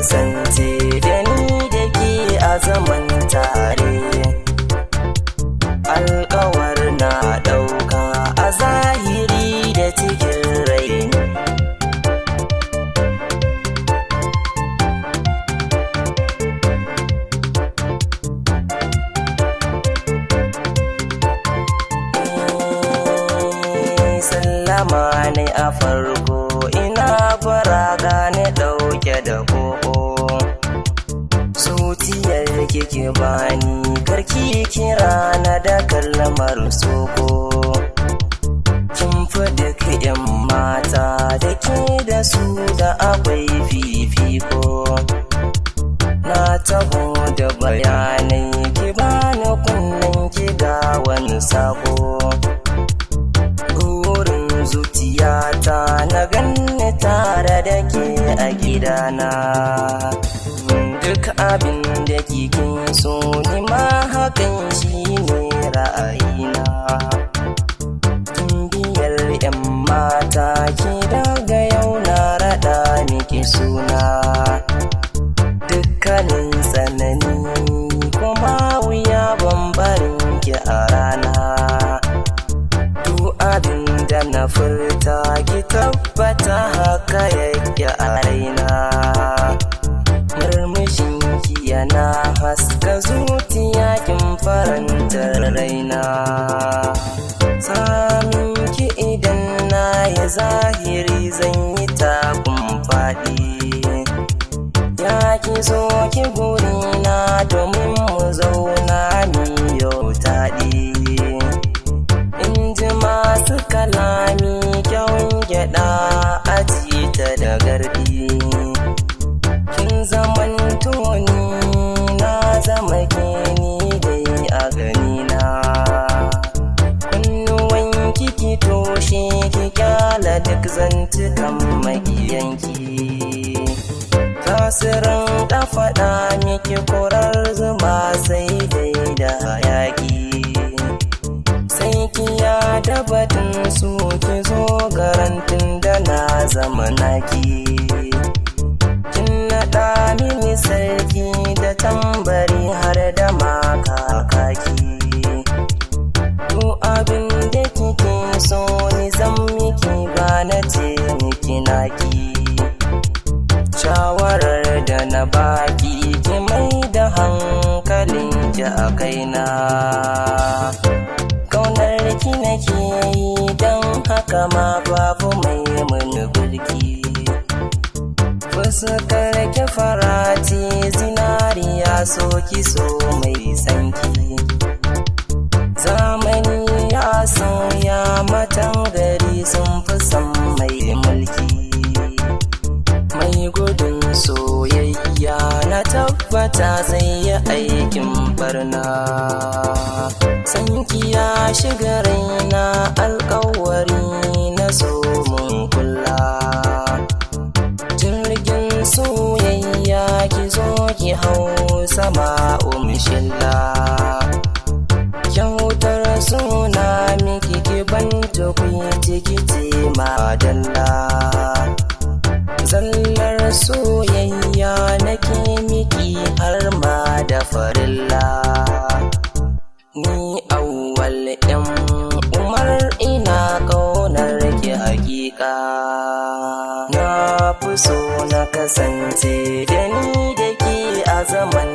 kasance da ni da ke a zaman tare. Alƙawar na ɗauka a zahiri da cikin rai. Sallama ne a farko ina fara gane ɗauke da koko. Zuciyar kike bani karki kira na da kalmar soko. Kin fi duk 'yan mata da ke da su da akwai fifiko. Na taho da bayanai ki bani kunnen ki ga wani sako. Zuciyata na ganni tare da ke a gidana. Duk abin da kike so ni ma hakan shi ne ra'ayina. Biyar 'yan mata ki daga yau na raɗa miki suna. Dukkanin tsanani kuma wuya bambarin ki a rana. Abin da na furta ki tabbata haka yake a raina. Murmushin ki yana haska zuciya kin farantar raina. Samin ki idan na yi zahiri zan yi takun faɗi. Ya ki zo ki gurina domin mu zauna miyau taɗi. Masu kalami kyawun gyaɗa aji ta da gardi. Kin zaman toni na zama ke ni dai a ganina. Kunnuwan ki toshe ki kyala duk zantukan maƙiyanki. Tasirin faɗa miki korar zuma sai dai da hayaki. Ya da batun su ki zo garantin da na zama naki. Kin naɗa mini sarki da tambari har da makakaki. Duk abin da kike so ni zan miki ba na ce miki naki. Shawarar da na baki ki mai da hankalin ki a kaina. Kaunar ki nake yi don haka ma babu mai mini birki. Fuskar ki farati zinariya so ki so mai sanki. Zamani ya sauya matan gari sun fi son mai mulki. Mai gudun soyayya na tabbata zai yi aikin barna. Sanki ya shiga raina alƙawari na so mun kula. Jirgin soyayya ki zo ki hau sama umshilla. Kyautar suna miki ki ban tukwici ki ce madalla. Zallar soyayya nake miki har ma da farilla. Ni awwal ɗan Umar ina ƙaunar ki hakika. Na fi so na kasance da ni da ke a zaman